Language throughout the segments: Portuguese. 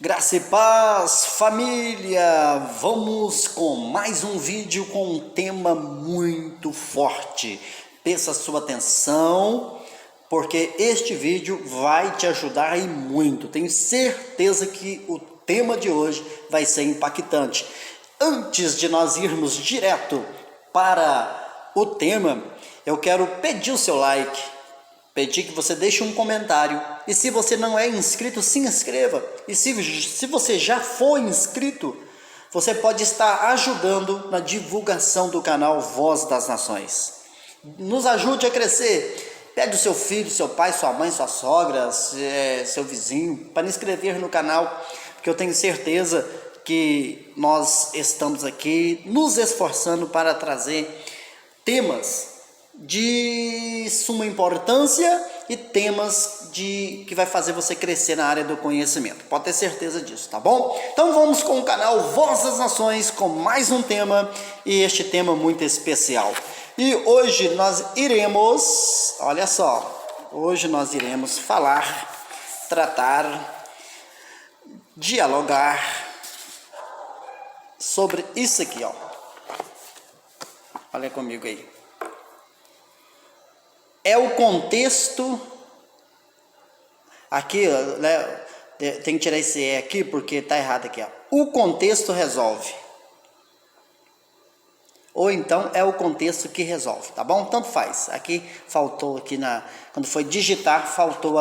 Graça e paz, família! Vamos com mais um vídeo com um tema muito forte. Peça a sua atenção, porque este vídeo vai te ajudar e muito. Tenho certeza que o tema de hoje vai ser impactante. Antes de nós irmos direto para o tema, eu quero pedir o seu like, pedir que você deixe um comentário. E se você não é inscrito, se inscreva. E se você já for inscrito, você pode estar ajudando na divulgação do canal Voz das Nações. Nos ajude a crescer. Pede o seu filho, seu pai, sua mãe, sua sogra, seu vizinho, para inscrever no canal, porque eu tenho certeza que nós estamos aqui nos esforçando para trazer temas de suma importância e temas que vai fazer você crescer na área do conhecimento. Pode ter certeza disso, tá bom? Então vamos com o canal Voz das Nações com mais um tema, e este tema muito especial. E hoje nós iremos, olha só, hoje nós iremos falar, tratar, dialogar sobre isso aqui, ó. Olha comigo aí. É o contexto, aqui, né, tem que tirar esse E aqui porque tá errado aqui, ó. O contexto resolve. Ou então é o contexto que resolve, tá bom? Tanto faz. Aqui faltou, quando foi digitar, faltou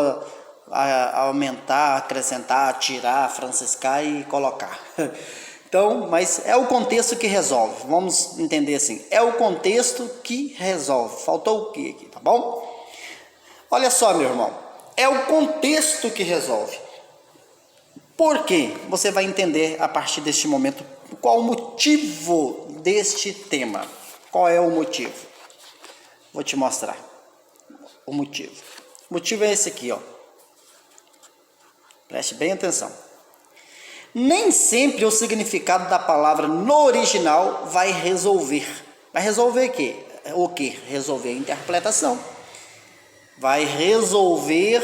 a aumentar, acrescentar, tirar, franciscar e colocar. Então, mas é o contexto que resolve. Vamos entender assim. É o contexto que resolve. Faltou o que aqui, tá bom? Olha só, meu irmão. É o contexto que resolve. Por quê? Você vai entender a partir deste momento qual o motivo deste tema. Qual é o motivo? Vou te mostrar o motivo. O motivo é esse aqui, ó. Preste bem atenção. Nem sempre o significado da palavra no original vai resolver. Vai resolver o quê? O quê? Resolver a interpretação. Vai resolver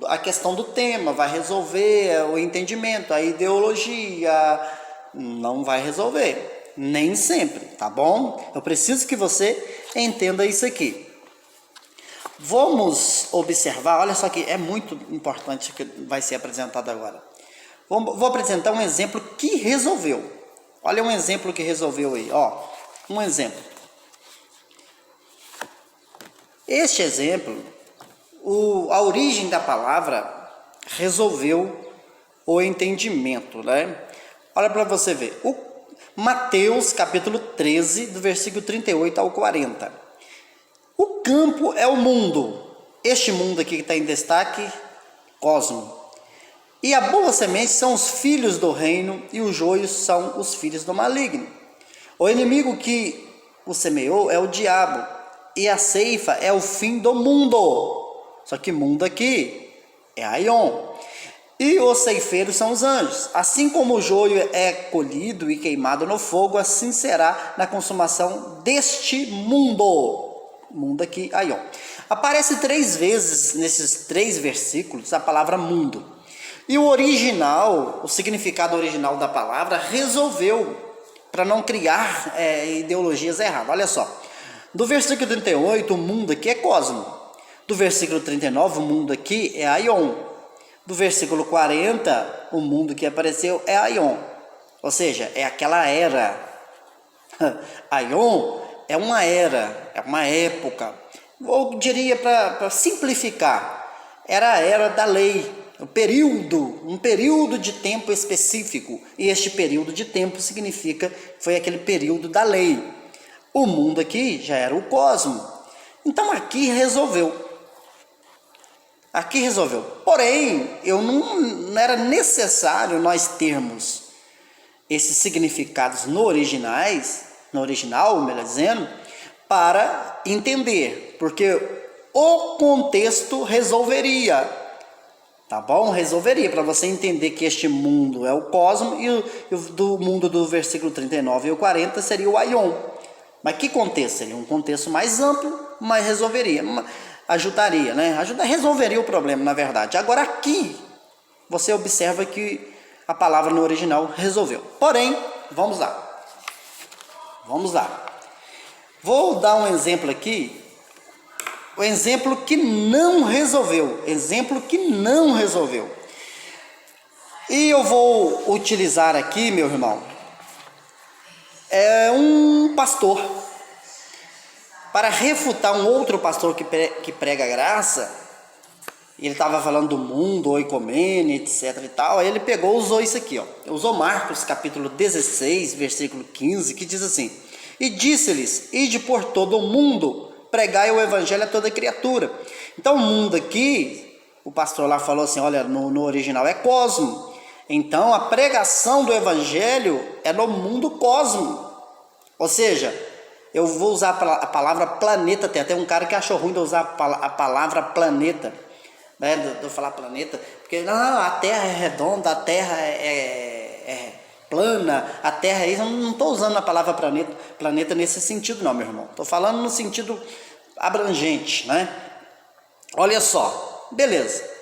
a questão do tema, vai resolver o entendimento, a ideologia. Não vai resolver. Nem sempre, tá bom? Eu preciso que você entenda isso aqui. Vamos observar, olha só que é muito importante que vai ser apresentado agora. Vou apresentar um exemplo que resolveu. Olha um exemplo que resolveu aí, ó. Um exemplo. Este exemplo, a origem da palavra resolveu o entendimento, né? Olha para você ver. Mateus capítulo 13, do versículo 38 ao 40. O campo é o mundo. Este mundo aqui que está em destaque, cosmo. E a boa semente são os filhos do reino, e os joios são os filhos do maligno. O inimigo que o semeou é o diabo, e a ceifa é o fim do mundo. Só que mundo aqui é Aion. E os ceifeiros são os anjos. Assim como o joio é colhido e queimado no fogo, assim será na consumação deste mundo. Mundo aqui, Aion. Aparece 3 vezes nesses 3 versículos a palavra mundo. E o original, o significado original da palavra resolveu, para não criar ideologias erradas. Olha só. Do versículo 38, o mundo aqui é cosmo. Do versículo 39, o mundo aqui é Aion. Do versículo 40, o mundo que apareceu é Aion. Ou seja, é aquela era. Aion é uma era, é uma época. Eu diria, para simplificar, era a era da lei, um período de tempo específico. E este período de tempo foi aquele período da lei. O mundo aqui já era o cosmo. Então aqui resolveu. Porém, não era necessário nós termos esses significados no original, melhor dizendo, para entender, porque o contexto resolveria, tá bom? Resolveria, para você entender que este mundo é o cosmo, e do mundo do versículo 39 e o 40 seria o Aion. Mas que contexto? Seria um contexto mais amplo, mas resolveria. ajudaria, né? Resolveria o problema, na verdade. Agora aqui, você observa que a palavra no original resolveu. Porém, vamos lá. Vamos lá. Vou dar um exemplo aqui. O exemplo que não resolveu. Exemplo que não resolveu. E eu vou utilizar aqui, meu irmão, um pastor. Para refutar um outro pastor que prega a graça. Ele estava falando do mundo, oicomene, etc e tal. Aí ele usou isso aqui, ó. Usou Marcos capítulo 16, versículo 15, que diz assim: e disse-lhes, ide por todo o mundo, pregai o evangelho a toda criatura. Então o mundo aqui, o pastor lá falou assim, olha, no original é cosmo. Então a pregação do evangelho é no mundo cosmo. Ou seja, eu vou usar a palavra planeta. Tem até um cara que achou ruim de usar a palavra planeta, né? De eu falar planeta, porque não, a Terra é redonda, a Terra é plana, a Terra é isso. Eu não estou usando a palavra planeta nesse sentido não, meu irmão. Estou falando no sentido abrangente, né? Olha só, beleza.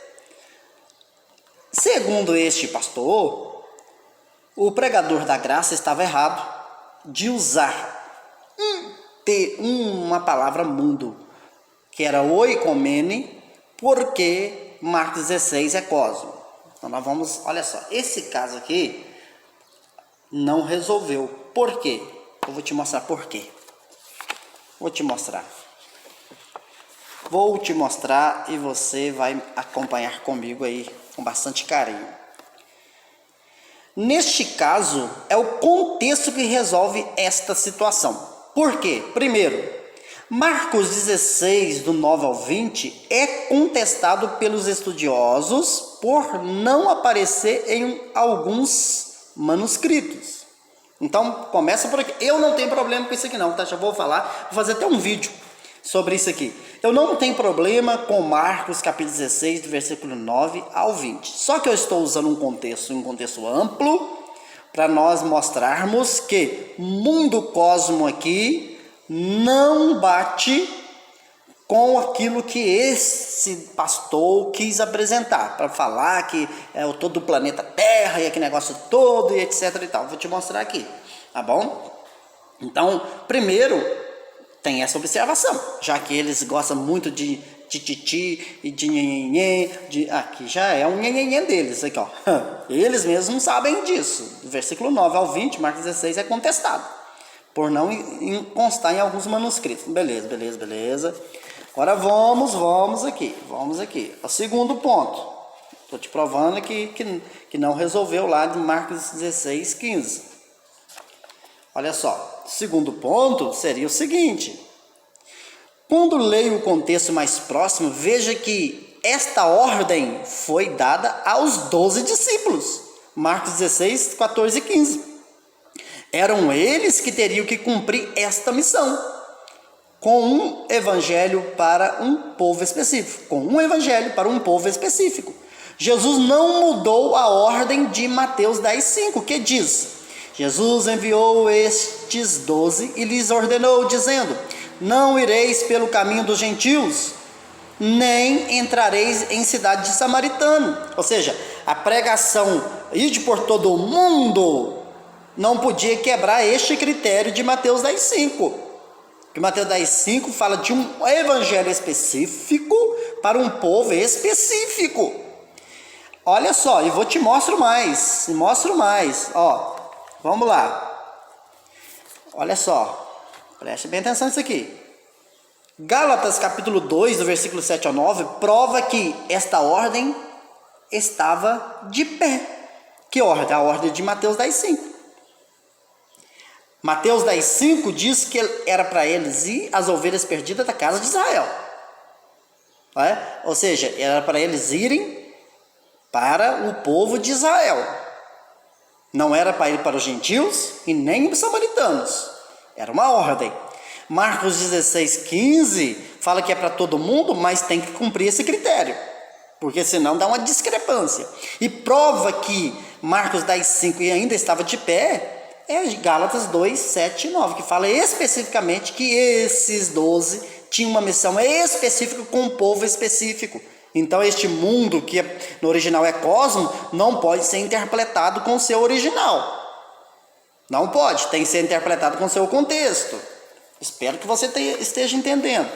Segundo este pastor, o pregador da graça estava errado de usar uma palavra mundo, que era oikomene, porque Marcos 16 é cosmo. Então nós vamos, olha só, esse caso aqui não resolveu. Por quê? Eu vou te mostrar por quê. Vou te mostrar e você vai acompanhar comigo aí com bastante carinho. Neste caso, é o contexto que resolve esta situação. Por quê? Primeiro, Marcos 16, do 9 ao 20, é contestado pelos estudiosos por não aparecer em alguns manuscritos. Então, começa por aqui. Eu não tenho problema com isso aqui não, tá? Já vou fazer até um vídeo sobre isso aqui. Eu não tenho problema com Marcos capítulo 16, do versículo 9 ao 20. Só que eu estou usando um contexto amplo, para nós mostrarmos que mundo cosmo aqui não bate com aquilo que esse pastor quis apresentar, para falar que é o todo o planeta Terra e aquele negócio todo e etc e tal. Vou te mostrar aqui, tá bom? Então, primeiro, tem essa observação, já que eles gostam muito de tititi e de nhenhenhen, aqui já é um nhenhenhen deles, aqui ó, eles mesmos sabem disso. Do versículo 9 ao 20, Marcos 16 é contestado, por não constar em alguns manuscritos. Beleza. Agora vamos aqui. O segundo ponto, estou te provando que não resolveu lá de Marcos 16, 15. Olha só, o segundo ponto seria o seguinte: quando leio o contexto mais próximo, veja que esta ordem foi dada aos 12 discípulos. Marcos 16, 14 e 15. Eram eles que teriam que cumprir esta missão, com um evangelho para um povo específico. Jesus não mudou a ordem de Mateus 10, 5, que diz: Jesus enviou estes 12 e lhes ordenou, dizendo: não ireis pelo caminho dos gentios, nem entrareis em cidade de samaritano. Ou seja, a pregação ide por todo o mundo não podia quebrar este critério de Mateus 10:5. Que Mateus 10:5 fala de um evangelho específico para um povo específico. Olha só, e te mostro mais. Ó, vamos lá. Olha só. Preste bem atenção nisso aqui. Gálatas capítulo 2, do versículo 7 ao 9, prova que esta ordem estava de pé. Que ordem? A ordem de Mateus 10:5. Mateus 10:5 diz que era para eles ir às ovelhas perdidas da casa de Israel. Ou seja, era para eles irem para o povo de Israel. Não era para ir para os gentios e nem os samaritanos. Era uma ordem. Marcos 16, 15 fala que é para todo mundo, mas tem que cumprir esse critério, porque senão dá uma discrepância. E prova que Marcos 10:5 e ainda estava de pé é Gálatas 2, 7 e 9, que fala especificamente que esses 12 tinha uma missão específica com um povo específico. Então este mundo, que no original é cosmo, não pode ser interpretado com o seu original. Não pode, tem que ser interpretado com o seu contexto. Espero que você esteja entendendo.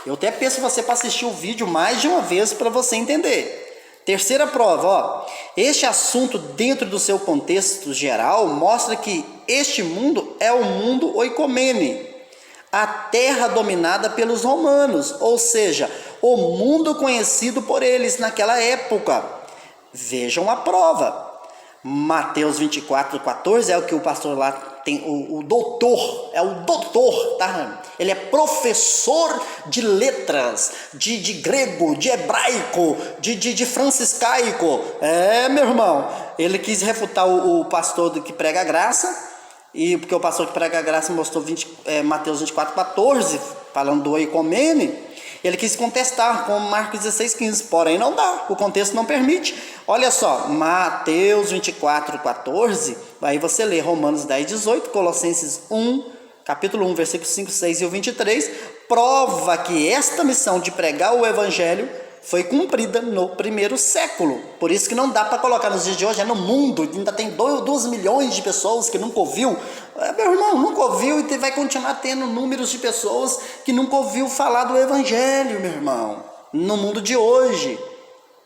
Eu até peço você para assistir o vídeo mais de uma vez para você entender. Terceira prova, ó. Este assunto dentro do seu contexto geral mostra que este mundo é o mundo oikomene, a terra dominada pelos romanos, ou seja, o mundo conhecido por eles naquela época. Vejam a prova. Mateus 24:14 é o que o pastor lá tem, o doutor, é o doutor, tá? Ele é professor de letras, de grego, de hebraico, de franciscaico. Meu irmão, ele quis refutar o pastor que prega a graça, e porque o pastor que prega a graça mostrou Mateus 24:14, falando do oikomene, ele quis contestar com Marcos 16:15, porém não dá, o contexto não permite. Olha só, Mateus 24:14, aí você lê Romanos 10:18, Colossenses 1, capítulo 1, versículos 5, 6 e o 23, prova que esta missão de pregar o evangelho foi cumprida no primeiro século. Por isso que não dá para colocar nos dias de hoje, no mundo, ainda tem 2 milhões de pessoas que nunca ouviu. Meu irmão, nunca ouviu e vai continuar tendo números de pessoas que nunca ouviu falar do evangelho, meu irmão, no mundo de hoje.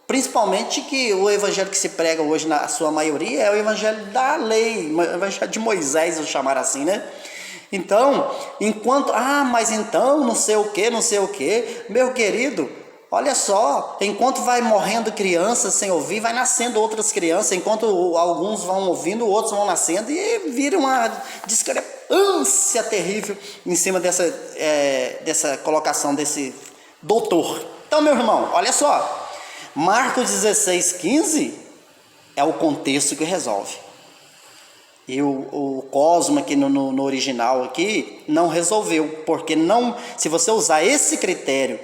Principalmente que o evangelho que se prega hoje, na sua maioria, é o evangelho da lei, o evangelho de Moisés, vou chamar assim, né? Então, mas então, não sei o que, meu querido, olha só, enquanto vai morrendo crianças sem ouvir, vai nascendo outras crianças, enquanto alguns vão ouvindo, outros vão nascendo, e vira uma discrepância terrível em cima dessa colocação desse doutor. Então, meu irmão, olha só, Marcos 16:15 é o contexto que resolve. E o Cosmo aqui no original aqui não resolveu, porque se você usar esse critério,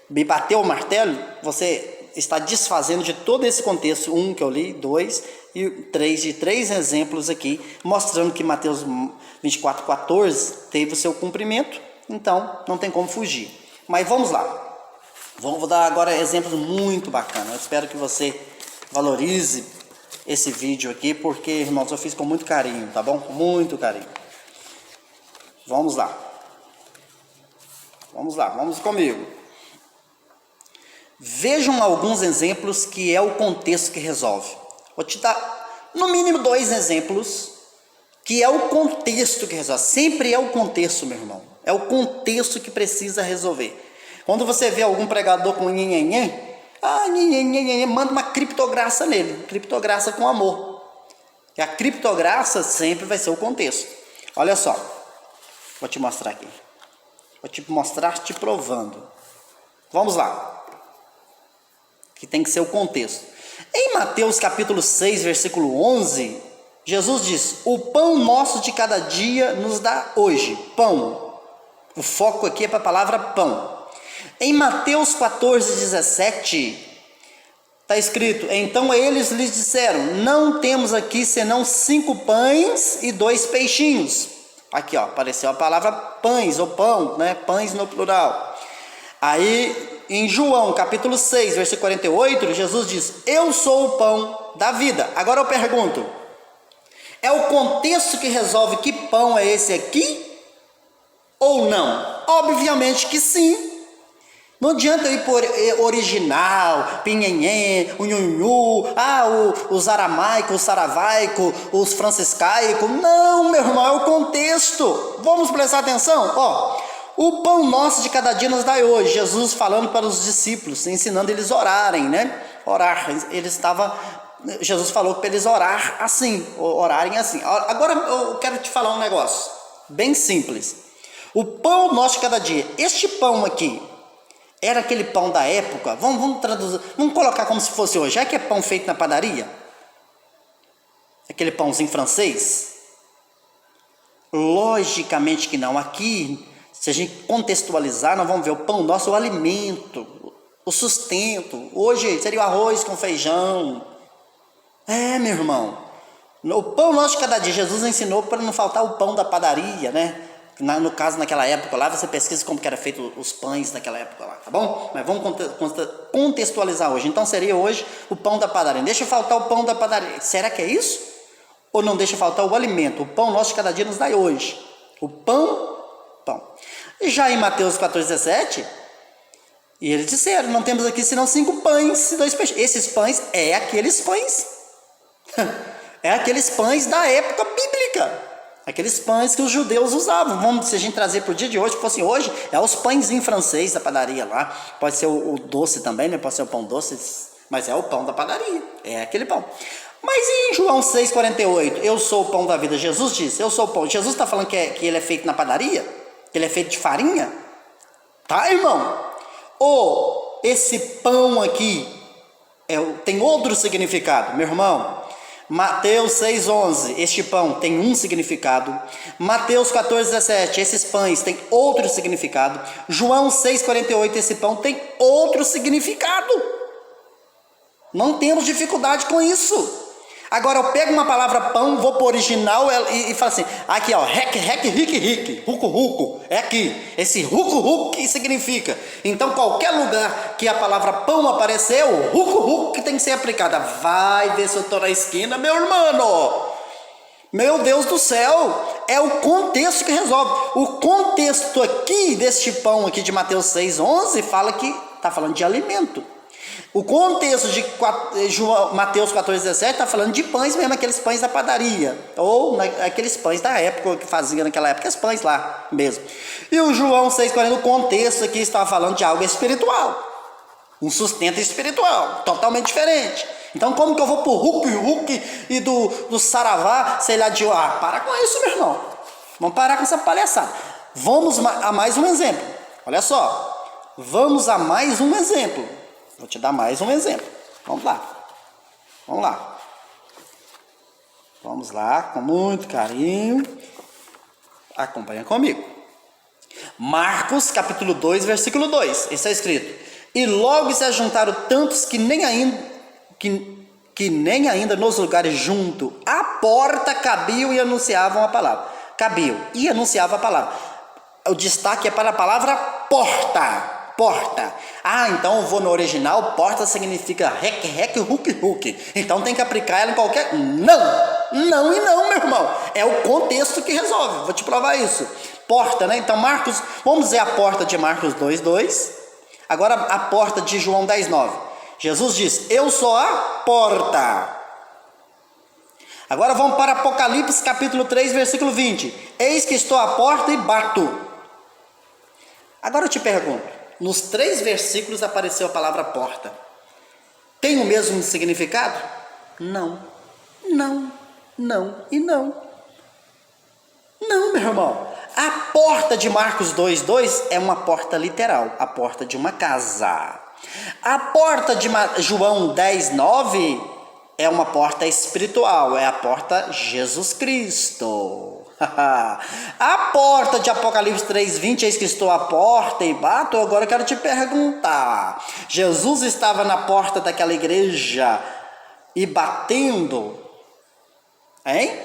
me bateu o martelo, você está desfazendo de todo esse contexto, que eu li, 2 e 3, de 3 exemplos aqui, mostrando que Mateus 24:14 teve o seu cumprimento, então não tem como fugir. Mas vamos lá. Vou dar agora exemplos muito bacanas. Eu espero que você valorize esse vídeo aqui, porque, irmãos, eu fiz com muito carinho, tá bom? Com muito carinho. Vamos lá. Vamos comigo. Vejam alguns exemplos que é o contexto que resolve. Vou te dar, no mínimo, 2 exemplos que é o contexto que resolve. Sempre é o contexto, meu irmão. É o contexto que precisa resolver. Quando você vê algum pregador com nhenhenhê, manda uma criptograça nele, criptograça com amor. E a criptograça sempre vai ser o contexto. Olha só, vou te mostrar aqui. Vou te mostrar te provando. Vamos lá. Que tem que ser o contexto. Em Mateus capítulo 6, versículo 11, Jesus diz: o pão nosso de cada dia nos dá hoje. Pão. O foco aqui é para a palavra pão. Em Mateus 14:17, está escrito: então eles lhes disseram: não temos aqui senão 5 pães e 2 peixinhos. Aqui, ó, apareceu a palavra pães, ou pão, né? Pães no plural. Aí, em João capítulo 6, versículo 48, Jesus diz: eu sou o pão da vida. Agora eu pergunto, é o contexto que resolve que pão é esse aqui? Ou não? Obviamente que sim. Não adianta eu ir por original, pinhenhê, unhunhu, os aramaico, os saravaico, os franciscaico. Não, meu irmão, é o contexto. Vamos prestar atenção? Ó, o pão nosso de cada dia nos dai hoje. Jesus falando para os discípulos, ensinando eles a orarem, né? Orar. Jesus falou para eles orarem assim. Agora eu quero te falar um negócio bem simples. O pão nosso de cada dia. Este pão aqui era aquele pão da época? Vamos traduzir, vamos colocar como se fosse hoje. Já que é pão feito na padaria? Aquele pãozinho francês? Logicamente que não. Aqui, se a gente contextualizar, nós vamos ver o pão nosso, o alimento, o sustento. Hoje seria o arroz com feijão. Meu irmão. O pão nosso de cada dia. Jesus ensinou para não faltar o pão da padaria, né? No caso, naquela época lá, você pesquisa como que era feito os pães naquela época lá, tá bom? Mas vamos contextualizar hoje. Então seria hoje o pão da padaria. Deixa faltar o pão da padaria. Será que é isso? Ou não deixa faltar o alimento? O pão nosso de cada dia nos dá hoje. O pão. E já em Mateus 14:17, e eles disseram, não temos aqui senão 5 pães e 2 peixes. Esses pães é aqueles pães. É aqueles pães da época bíblica. Aqueles pães que os judeus usavam. Vamos, se a gente trazer para o dia de hoje, se fosse hoje, é os pãezinhos franceses da padaria lá. Pode ser o doce também, né? Pode ser o pão doce, mas é o pão da padaria. É aquele pão. Mas em João 6,48, eu sou o pão da vida. Jesus disse, eu sou o pão. Jesus está falando que ele é feito na padaria? Que ele é feito de farinha? Tá, irmão? Ou esse pão aqui tem outro significado, meu irmão? Mateus 6,11, este pão tem um significado. Mateus 14,17, esses pães têm outro significado. João 6,48, esse pão tem outro significado. Não temos dificuldade com isso. Agora eu pego uma palavra pão, vou para o original e falo assim, aqui ó, rique, ruco, é aqui. Esse ruco que significa. Então qualquer lugar que a palavra pão apareceu, ruco que tem que ser aplicada. Vai ver se eu estou na esquina, meu irmão. Meu Deus do céu, é o contexto que resolve. O contexto aqui deste pão aqui de Mateus 6,11 fala que está falando de alimento. O contexto de Mateus 14,17 está falando de pães mesmo, aqueles pães da padaria, ou aqueles pães da época, que faziam naquela época, os pães lá mesmo. E o João 6,40, o contexto aqui está falando de algo espiritual, um sustento espiritual, totalmente diferente. Então como que eu vou para o Hulk e do Saravá, sei lá, para com isso, meu irmão. Vamos parar com essa palhaçada. Vamos a mais um exemplo. Olha só, vamos a mais um exemplo. Vou te dar mais um exemplo. Vamos lá. Vamos lá, com muito carinho. Acompanha comigo. Marcos, capítulo 2, versículo 2. Está escrito: E logo se ajuntaram tantos que nem ainda nos lugares junto à porta cabiam e anunciavam a palavra. O destaque é para a palavra porta. Então eu vou no original, porta significa Hulk. Então tem que aplicar ela em qualquer... Não, meu irmão. É o contexto que resolve. Vou te provar isso. Porta, né? Então Marcos, vamos dizer a porta de Marcos 2,2. Agora a porta de João 10,9. Jesus diz, eu sou a porta. Agora vamos para Apocalipse capítulo 3, versículo 20. Eis que estou à porta e bato. Agora eu te pergunto, nos 3 versículos apareceu a palavra porta. Tem o mesmo significado? Não, meu irmão. A porta de Marcos 2,2 é uma porta literal, a porta de uma casa. A porta de João 10,9 é uma porta espiritual, é a porta Jesus Cristo. A porta de Apocalipse 3,20, eis que estou à porta e bato. Agora eu quero te perguntar, Jesus estava na porta daquela igreja e batendo, hein?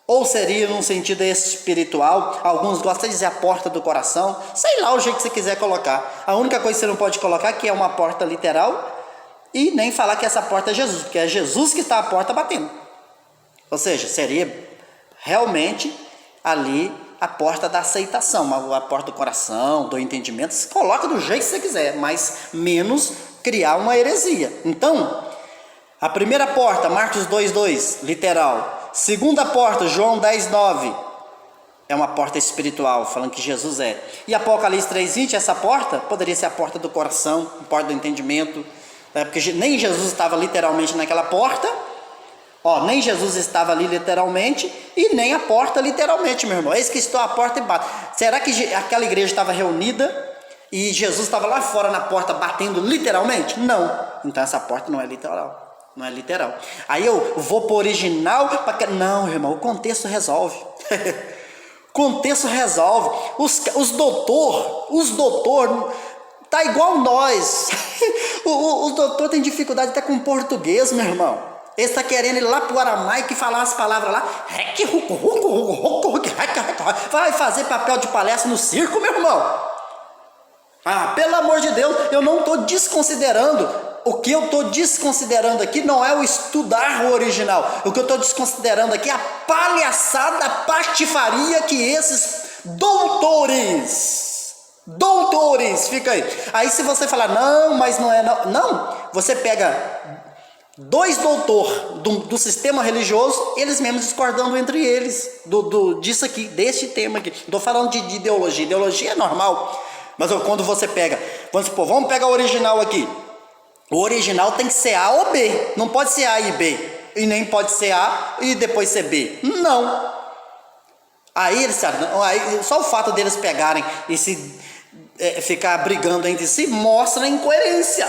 Ou seria num sentido espiritual? Alguns gostam de dizer a porta do coração, sei lá o jeito que você quiser colocar. A única coisa que você não pode colocar é que é uma porta literal e nem falar que essa porta é Jesus, porque é Jesus que está à porta batendo. Ou seja, seria realmente ali a porta da aceitação, a porta do coração, do entendimento. Você coloca do jeito que você quiser, mas menos criar uma heresia. Então, a primeira porta, Marcos 2,2, literal. Segunda porta, João 10,9, é uma porta espiritual, falando que Jesus é. E Apocalipse 3,20, essa porta poderia ser a porta do coração, a porta do entendimento, porque nem Jesus estava literalmente naquela porta. Nem Jesus estava ali literalmente e nem a porta literalmente, meu irmão. Eis que estou à porta e bato. Será que aquela igreja estava reunida e Jesus estava lá fora na porta batendo literalmente? Não. Então essa porta não é literal. Aí eu vou para o original. Não, irmão, o contexto resolve. Contexto resolve. Os doutor tá igual nós. Os doutor tem dificuldade até com português, meu irmão. Ele está querendo ir lá para o aramaico e falar as palavras lá. vai fazer papel de palestra no circo, meu irmão? Ah, pelo amor de Deus, eu não estou desconsiderando. O que eu estou desconsiderando aqui não é o estudar o original. O que eu estou desconsiderando aqui é a palhaçada, a patifaria que esses doutores, fica aí. Aí se você falar, não, mas não é, não, você pega dois doutores do sistema religioso, eles mesmos discordando entre eles, disso aqui, deste tema aqui. Não estou falando de ideologia é normal. Mas quando você pega, vamos supor, vamos pegar o original aqui. O original tem que ser A ou B, não pode ser A e B, e nem pode ser A e depois ser B. Não. Aí só o fato deles pegarem e ficar brigando entre si mostra incoerência.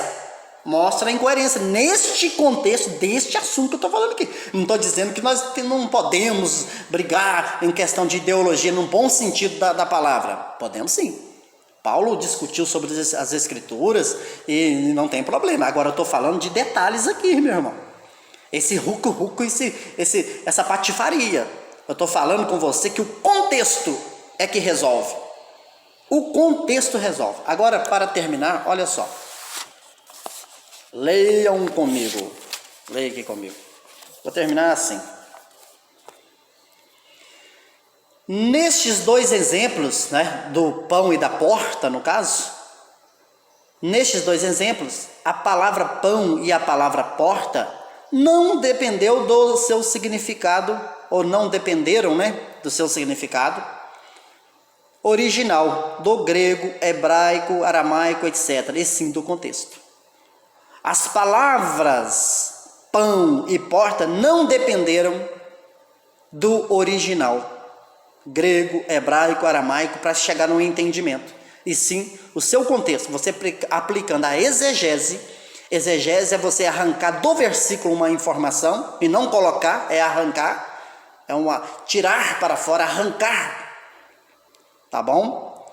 Mostra a incoerência neste contexto, deste assunto que eu estou falando aqui. Não estou dizendo que nós não podemos brigar em questão de ideologia, no bom sentido da palavra. Podemos sim. Paulo discutiu sobre as escrituras e não tem problema. Agora eu estou falando de detalhes aqui, meu irmão. Esse ruco, essa patifaria. Eu estou falando com você que o contexto é que resolve. O contexto resolve. Agora, para terminar, olha só. Leiam comigo. Leia aqui comigo. Vou terminar assim. Nestes dois exemplos, né, do pão e da porta, no caso, nestes dois exemplos, a palavra pão e a palavra porta não dependeu do seu significado, ou não dependeram, né, do seu significado original, do grego, hebraico, aramaico, etc., e sim do contexto. As palavras pão e porta não dependeram do original, grego, hebraico, aramaico, para chegar no entendimento, e sim o seu contexto. Você aplicando a exegese é você arrancar do versículo uma informação, e não colocar, é arrancar, tirar para fora, arrancar, tá bom?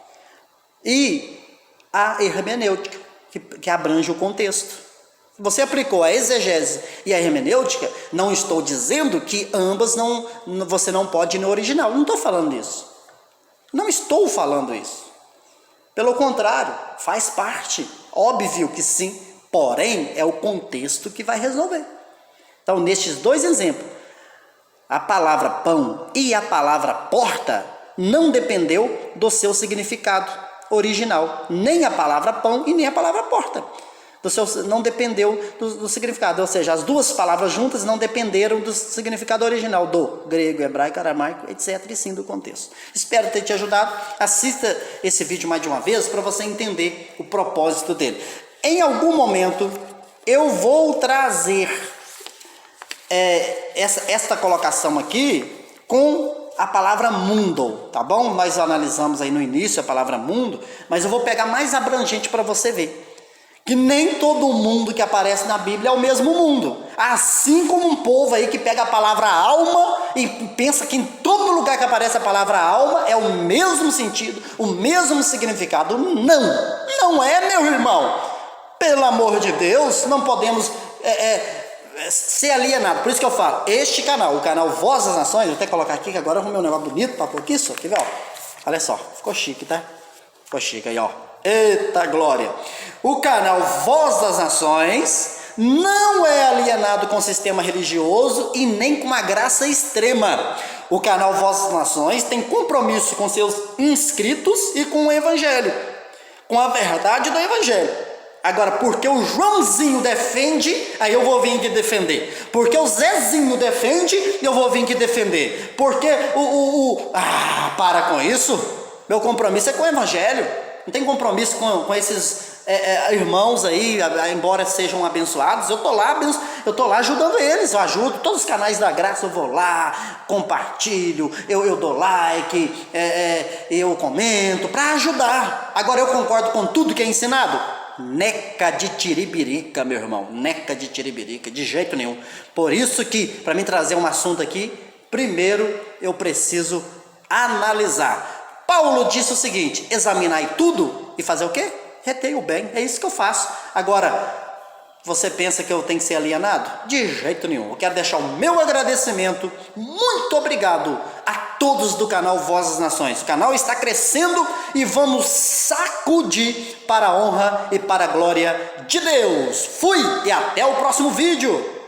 E a hermenêutica, que abrange o contexto. Você aplicou a exegese e a hermenêutica, não estou dizendo que ambas você não pode ir no original. Não estou falando isso. Não estou falando isso. Pelo contrário, faz parte. Óbvio que sim, porém é o contexto que vai resolver. Então, nestes dois exemplos, a palavra pão e a palavra porta não dependeu do seu significado original. Nem a palavra pão e nem a palavra porta. Não dependeu do significado, ou seja, as duas palavras juntas não dependeram do significado original, do grego, hebraico, aramaico, etc., e sim do contexto. Espero ter te ajudado. Assista esse vídeo mais de uma vez para você entender o propósito dele. Em algum momento eu vou trazer esta colocação aqui com a palavra mundo, tá bom? Nós analisamos aí no início a palavra mundo, mas eu vou pegar mais abrangente para você ver. Que nem todo mundo que aparece na Bíblia é o mesmo mundo. Assim como um povo aí que pega a palavra alma e pensa que em todo lugar que aparece a palavra alma é o mesmo sentido, o mesmo significado. Não é, meu irmão. Pelo amor de Deus, não podemos ser alienados. Por isso que eu falo, este canal, o canal Voz das Nações, vou até colocar aqui que agora eu arrumei um negócio bonito para pôr aqui, só que, ó. Olha só, ficou chique, tá? Ficou chique aí, ó. Eita glória! O canal Voz das Nações não é alienado com o sistema religioso e nem com uma graça extrema. O canal Voz das Nações tem compromisso com seus inscritos e com o Evangelho, com a verdade do Evangelho. Agora, porque o Joãozinho defende, aí eu vou vir aqui defender. Porque o Zezinho defende, eu vou vir aqui defender. Porque para com isso. Meu compromisso é com o Evangelho. Não tem compromisso com esses irmãos aí, embora sejam abençoados. Eu tô lá ajudando eles, eu ajudo todos os canais da graça, eu vou lá, compartilho, eu dou like, eu comento para ajudar. Agora eu concordo com tudo que é ensinado? Neca de tiribirica, meu irmão, neca de tiribirica, de jeito nenhum. Por isso que, para mim trazer um assunto aqui, primeiro eu preciso analisar. Paulo disse o seguinte: examinai tudo e fazer o quê? Retei o bem, é isso que eu faço. Agora, você pensa que eu tenho que ser alienado? De jeito nenhum. Eu quero deixar o meu agradecimento. Muito obrigado a todos todos do canal Voz das Nações. O canal está crescendo e vamos sacudir para a honra e para a glória de Deus. Fui e até o próximo vídeo.